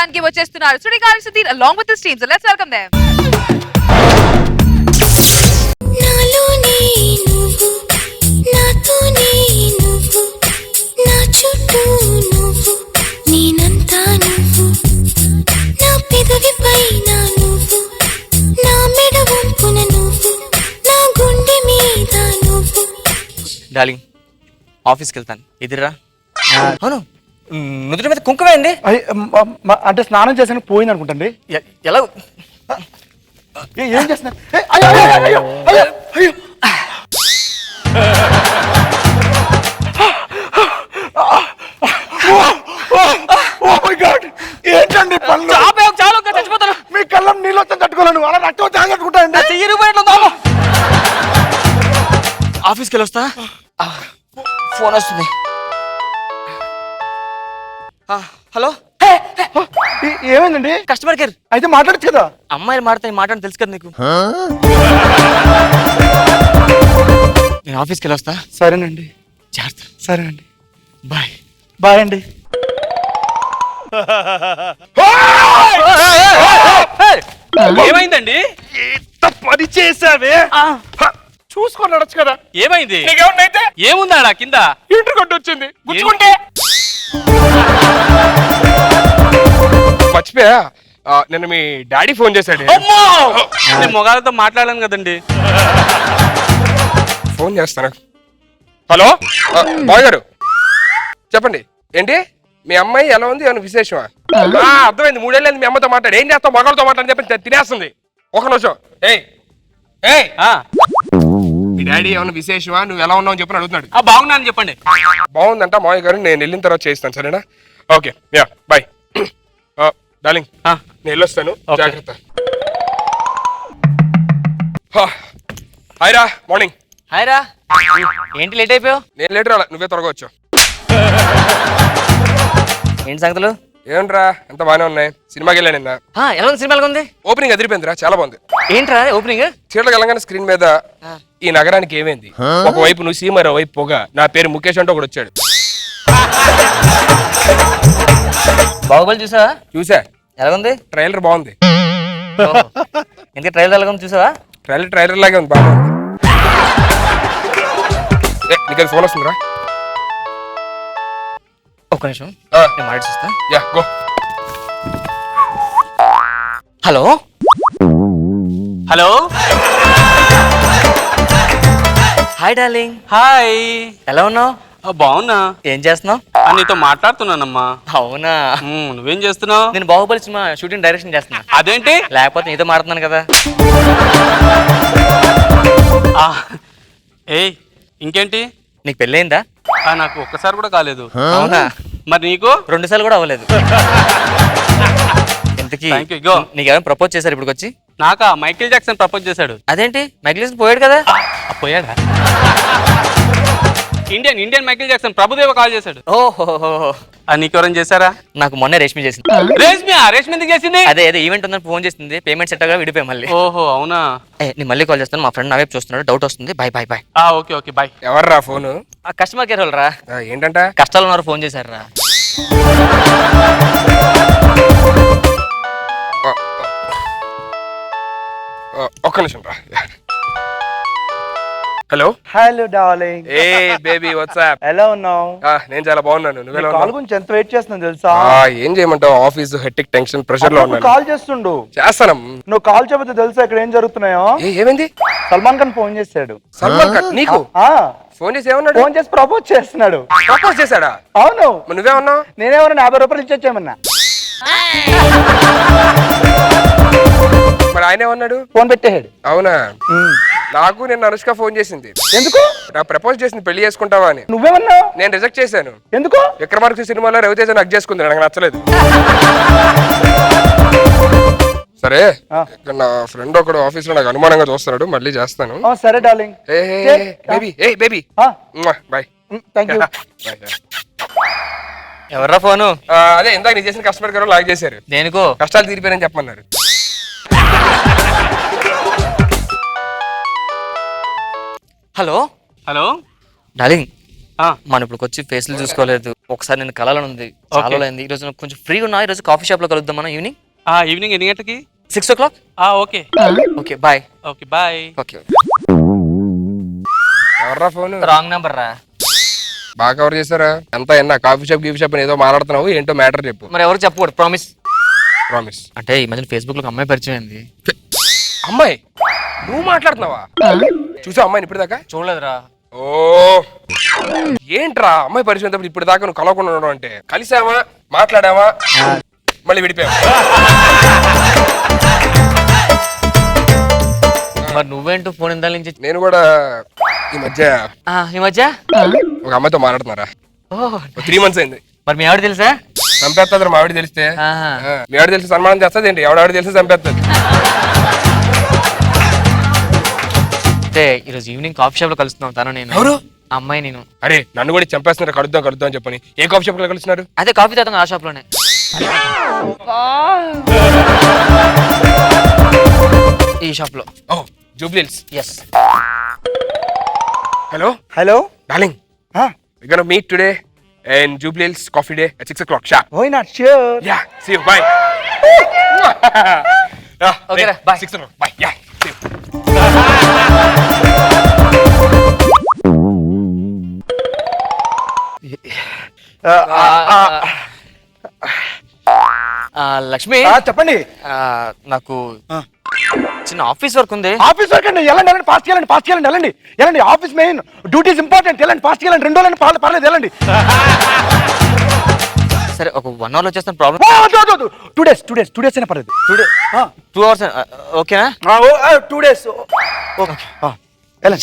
మాట్లాడడానికి వచ్చేస్తున్నారు Sudigali Sudheer along with his team. So let's welcome them. నాలోనే నువ్వు నాతోనే నువ్వు నా చుట్టూ నువ్వు నేనంతా నువ్వు నా పెదవిపైన నువ్వు నా మెడ వంపున నువ్వు నా గుండె మీద నువ్వు. డార్లింగ్ ఆఫీస్కి వెళ్తాను ఎదురా. అవును నుదుటి మీద కుంకుమేంది? అంటే స్నానం చేసాను పోయింది అనుకుంటండి. ఎలా ఏం చేస్తున్నా? అయ్యో అయ్యో అయ్యో అయ్యో ఏంటండి పనులు? చచ్చిపోతాను. మీ కళ్ళం నీళ్ళు వచ్చి తట్టుకోలేను. అలా రక్తం తాగట్టుకుంటానండి. ఆఫీస్కి వెళ్ళొస్తా. ఫోన్ వస్తుంది. హలో ఏమైందండి? Customer care. అయితే మాట్లాడచ్చు కదా. అమ్మాయిలు మాట్లాడని తెలుసు కదా నీకు. నేను ఆఫీస్కి వెళ్ళొస్తా. సరేనండి. జాగ్రత్త. సరేనండి. బాయ్. బాయ్ అండి. ఏమైందండి? ఎంత పని చేసావే? చూసుకొని నడచ్చు కదా. ఏమైంది? నీకేమన్నైతే ఏముందా కింద? ఇంటర్ కొట్టి వచ్చింది గుచ్చుకుంటే. మర్చిపోయా, నిన్న మీ డాడీ ఫోన్ చేశాడు. నేను మొగాలతో మాట్లాడాను కదండి. ఫోన్ చేస్తాను. హలో బాయ్ గారు చెప్పండి. ఏంటి మీ అమ్మాయి ఎలా ఉంది? ఏమైనా విశేషమా? అర్థమైంది. 3 ఏళ్ళైంది మీ అమ్మతో మాట్లాడు. ఏం చేస్తావు? మగాళ్ళతో మాట్లాడని చెప్పి తినేస్తుంది. ఒక నిమిషం. మీ డాడీ ఏమైనా విశేషమా? నువ్వు ఎలా ఉన్నావు చెప్పని అడుగుతున్నాడు. బాగున్నాను చెప్పండి. బాగుందంట మావయ్య గారు. నేను వెళ్ళిన తర్వాత చేస్తాను. సరేనా? Okay yeah bye. డార్లింగ్ నేను వెళ్ళొస్తాను. జాగ్రత్త. హాయ్ రా. మార్నింగ్. హాయ్ రా. ఏంటి లేట్ అయిపోయావు? నేను లేట్ రాలా, నువ్వే త్వరగా వచ్చావు. ఏంటి సంగతులు? ఏంట్రా ఎంత బాగానే ఉన్నాయి. సినిమాకి వెళ్ళా నిన్న. ఎలా ఉంది? సినిమాగా ఉంది. ఓపెనింగ్ అదిరిపోయిందిరా, చాలా బాగుంది. ఏంట్రా ఓపెనింగ్? చీరలు వెళ్ళగానే స్క్రీన్ మీద ఈ నగరానికి ఏమైంది, ఒకవైపు నువ్వు సీమ, వైపు పొగ, నా పేరు ముఖేష్ అంటే ఒకడు వచ్చాడు. బాహుబలి చూసావా? చూసా. ఎలా ఉంది? ట్రైలర్ బాగుంది. ఎందుకు ట్రైలర్ ఎలాగ ఉంది చూసావా? ట్రైలర్ లాగే ఉంది, బాగుంది. నీకు ఫోన్ వస్తుందిరా. ఒక్క నిమిషం నేను మాట చూస్తా. Yeah go. Hello hello. Hi darling. Hi. ఎలా ఉన్నావు? బాగున్నా. ఏం చేస్తున్నావు? నీతో మాట్లాడుతున్నానమ్మా. అవునా? నువ్వేం చేస్తున్నావు? నేను బాహుబలి సినిమా షూటింగ్ డైరెక్షన్ చేస్తున్నా. అదేంటి? లేకపోతే నీతో మాట్లాడుతున్నాను కదా. ఇంకేంటి? నీకు పెళ్ళయిందా? నాకు ఒక్కసారి కూడా కాలేదు. అవునా? మరి నీకు? 2 సార్లు కూడా అవ్వలేదు. ఇంతకీ నీకెవరైనా ప్రపోజ్ చేశారు ఇప్పుడు వచ్చి? నాకా? మైకేల్ జాక్సన్ ప్రపోజ్ చేశాడు. అదేంటి? మైకేల్ జాక్సన్ పోయాడు కదా. పోయాడా? Indian Michael Jackson Prabhudeva call చేశాడు. ఓహో. నీకెవరైనా చేశారా? నాకు మొన్న రేష్మి చేసింది. రేష్మి ఎందుకు చేసింది? అదే ఈవెంట్ ఉందని ఫోన్ చేసింది. పేమెంట్ సెట్ గా విడిపోయి మళ్ళీ. ఓహో అవునా? నేను మళ్ళీ కాల్ చేస్తాను. మా ఫ్రెండ్ నా వైపు చూస్తున్నాడు, డౌట్ వస్తుంది. Bye bye bye. Okay bye. ఎవర్రా ఫోను? కస్టమర్ కేర్ వాళ్ళు రా. ఏంటంట? కష్టాలు ఉన్నారు, ఫోన్ చేశారు రా. ఒక్క నిమిషం రా. Hello. Hello darling. Hey baby what's up. ఎలా ఉన్నావు? నేను చాలా బాగున్నాను. నువ్వు ఎలా కాల్ ఉన్నావు? గురించి ఎంత వెయిట్ చేస్తున్నావు తెలుసా? ఏం చేయమంటావు? ఆఫీస్ హెక్టిక్, టెన్షన్, ప్రెషర్ లో ఉన్నాను. కాల్ చేస్తుండు. చేస్తాను. నువ్వు కాల్ చెప్పితే తెలుసా ఇక్కడ ఏం జరుగుతున్నాయో? ఏమైంది? సల్మాన్ ఖాన్ ఫోన్ చేశాడు. సల్మాన్ ఖాన్ నీకు ఫోన్ చేసి ఏమన్నాడు? ఫోన్ చేసి ప్రపోజ్ చేస్తున్నాడు. ప్రపోజ్ చేశాడా? అవును. నువ్వేమన్నావు? నేనేమన్నా 50 రూపాయలు ఇచ్చొచ్చామన్నా. మరి ఆయన ఏమన్నాడు? ఫోన్ పెట్టేశాడు. అవునా? నాకు నిన్న అనుష్క ఫోన్ చేసింది. ఎందుకు? నాకు ప్రపోజ్ చేసింది పెళ్లి చేసుకుంటావా అని. నువ్వేమన్నావు? నేను రిజెక్ట్ చేశాను. ఎందుకు? విక్రమార్క సినిమాలో రవితేజ నాకు చేసుకుంది, నాకు నచ్చలేదు. సరే నా ఫ్రెండ్ ఒకడు ఆఫీస్ లో నాకు అనుమానంగా చూస్తున్నాడు, మళ్ళీ చేస్తాను. సరే darling. Baby bye. Thank you. ఎవర్రా ఫోను? అదే ఇందాక నీ చేసిన కస్టమర్ గారు లాగ్ చేశారు. దేనికో? కష్టాలు తీరిపోయారని చెప్పమన్నారు. హలో హలో డార్లింగ్, మనం ఇప్పుడు వచ్చి ఫేస్లు చూసుకోలేదు. ఒకసారి నేను కలలని ఉంది, చాలా అయింది. ఈ రోజు నాకు కొంచెం ఫ్రీగా ఉన్నా, ఈ రోజు కాఫీ షాప్ లో కలుద్దాం మనం ఈవినింగ్. ఈవినింగ్ ఎన్ని గంటలకి? 6 o'clock. Okay okay bye. Okay bye. Okay. ఎవర్రా ఫోన్? రాంగ్ నెంబర్ రా. బాగా కవర్ చేశారా? ఎంత ఎన్నా కాఫీ షాప్ గీఫీ షాప్ ఏదో మాట్లాడుతున్నావు, ఏంటో మ్యాటర్ చెప్పు. మరి ఎవరు చెప్పకూడదు, ప్రామిస్. ప్రామిస్ అంటే ఈ మధ్యన ఫేస్బుక్ లో ఒక అమ్మాయి పరిచయం అయింది. అమ్మాయి? నువ్వు మాట్లాడుతున్నావా? చూసావు అమ్మాయిని ఇప్పటిదాకా? చూడలేదురా. ఓ ఏంట్రా అమ్మాయి పరిచయం ఇప్పుడు దాకా నువ్వు కలవకుండా ఉండడం అంటే? కలిసావా, మాట్లాడావా, మళ్ళీ విడిపోయావా? మరి నువ్వేంటో ఫోన్ ఇందాల నుంచి? నేను కూడా ఈ మధ్య ఒక అమ్మాయితో మాట్లాడుతున్నారా. 3 months అయింది. మరి మీ ఆవిడ తెలుసా? చంపేస్తుంది. మా ఆవిడ తెలిస్తే మీ ఆవిడ తెలిసి సన్మానం చేస్తుంది ఏంటి? ఎవడావిడ తెలిసి చంపేస్తుంది. అంటే ఈరోజు ఈవినింగ్ కాఫీ షాప్ లో కలుస్తున్నాం. తను నేను. ఎవరు? అమ్మాయి నేను. అరే నన్ను కూడా చంపేస్తున్నారు, కలుద్దాం అని చెప్పని. ఏ కాఫీ షాప్ లో కలుస్తున్నారు? అదే కాఫీ తాగుతాం ఆ షాప్ లోనే. ఈ షాప్ లో. ఓ Jubilee Hills. Yes. Hello darling, we're gonna meet today in Jubilee Hills Coffee Day at 6 o'clock sharp. Why not? Sure. Yeah, see you. Bye. Okay, bye. 6 o'clock. Bye. Yeah, see you. Lakshmi, చెప్పండి. నాకు చిన్న office work ఉంది. Office work అండి. వెళ్ళండి, fast వెళ్ళండి. వెళ్ళండి, office main duties important. వెళ్ళండి, fast వెళ్ళండి. 2 రోజులు పర్లేదు, వెళ్ళండి. సరే, ఒక 1 hour లో వచ్చేస్తాను. ప్రాబ్లం 2 days అయినా పర్లేదు. 2 hours ఓకేనా? 2 days. ఓకే, వెళ్ళండి.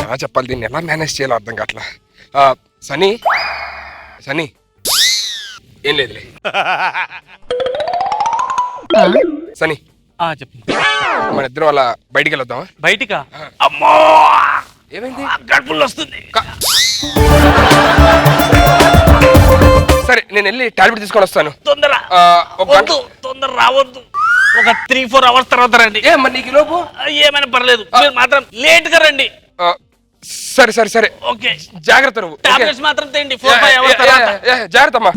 ఎలా చెప్పాలి దీన్ని, ఎలా మేనేజ్ చేయాలో అర్థం కావట్లా. సనీ ఏం లేదులే. సనీ చెప్పు. మన ఇద్దరం అలా బయటికి వెళ్దామా? బయటికా? అమ్మో, ఏమైంది? గడుపులు వస్తుంది. సరే నేను వెళ్ళి టాబ్లెట్ తీసుకొని వస్తాను. తొందర రావద్దు. ఒక 3-4 hours తర్వాత రండి. మరి నీకు లోపు ఏమైనా పర్లేదు, మీరు మాత్రం లేట్ గా రండి. సరే ఓకే, జాగ్రత్త. నువ్వు టాబ్లెట్స్ మాత్రం తేండి 4-5 hours తర్వాత. జాగ్రత్త అమ్మా.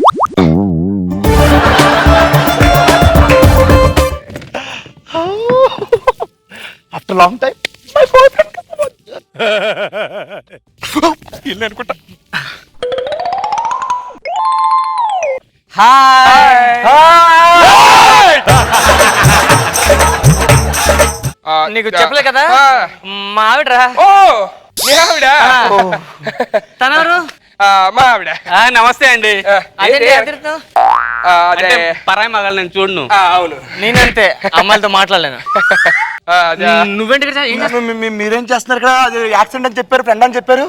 After long time my boyfriend ఇల్లు అనుకుంటా. నీకు చెప్పలే కదా, మా ఆవిడరా. ఓ మీ ఆవిడ? తనెవరు? మా ఆవిడ. నమస్తే అండి. అదే పరాయి మగాళ్ళు నేను చూడను. అవును, నేనంతే, అమ్మాయిలతో మాట్లాడలేను. నువ్వేంటి? మీరేం చేస్తున్నారు ఇక్కడ? అది యాక్సిడెంట్ అని చెప్పారు, ఫ్రెండ్ అని చెప్పారు.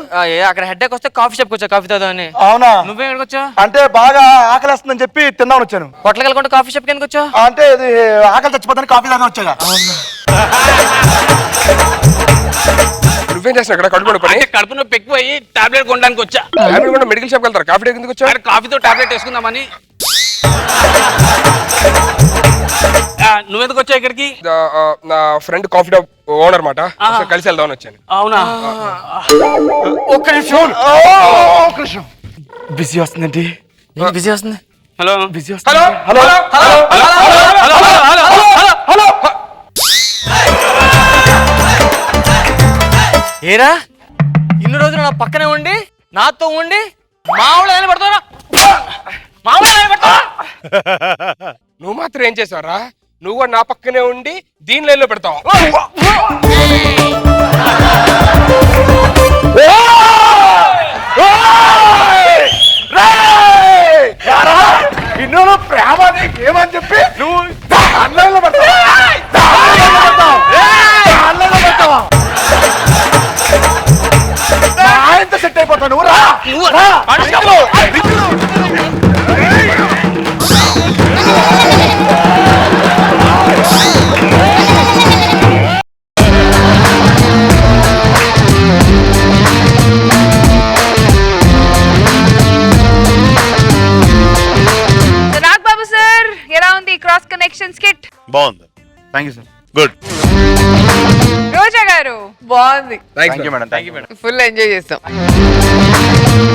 అక్కడ హెడ్ ఎక్ వస్తే కాఫీ షాప్కి వచ్చా, కాఫీ తాగుదామని. అవునా? నువ్వే ఎక్కడికి వచ్చావు? అంటే బాగా ఆకలి వస్తుందని చెప్పి తిందామని వచ్చాను. పొట్లకి వెళ్ళకుండా కాఫీ షాప్కి ఎందుకు వచ్చావు? అంటే ఇది ఆకలి చచ్చిపోతాను, కాఫీ తాగా వచ్చాగా. నువ్వేం చేస్తున్నావు ఇక్కడ? కడుపు పని? కడుపు నొప్పి ఎక్కువ అయ్యి టాబ్లెట్ కొనడానికి వచ్చా. టాబ్లెట్ కూడా మెడికల్ షాప్కి వెళ్తారు, కాఫీ ఎందుకు వచ్చా? కాఫీతో టాబ్లెట్ వేసుకుందామని. నువ్వెందుకు వచ్చావు ఇక్కడికి? నా ఫ్రెండ్ కాఫీ షాప్ ఓనర్ మాట, కలిసి వెళ్దామని వచ్చాను. అవునా? ఒక్క నిమిషం. బిజీ వస్తుందండి. బిజీ వస్తుంది. Hello, busy hello hello hello. ఏరా, ఇన్ని రోజులు నా పక్కనే ఉండి నాతో ఉండి మామూలు ఆయన పడతారా? నువ్వు మాత్రం ఏం చేసావురా? నువ్వు కూడా నా పక్కనే ఉండి దీని లైన్లో పెడతావు. ఇన్నో ప్రేమ ఏమని చెప్పి నువ్వు ఆన్లైన్లో పెడతావా? ఆయనతో సెట్ అయిపోతావు నువ్వు. రా. నాగ్ బాబు సార్, ఎలా ఉంది క్రాస్ కనెక్షన్ స్కిట్? బాగుంది. Thank you sir. గుడ్. రోజా గారు బాగుంది, thanks thank you madam. Thank you madam. Full enjoy చేస్తాం.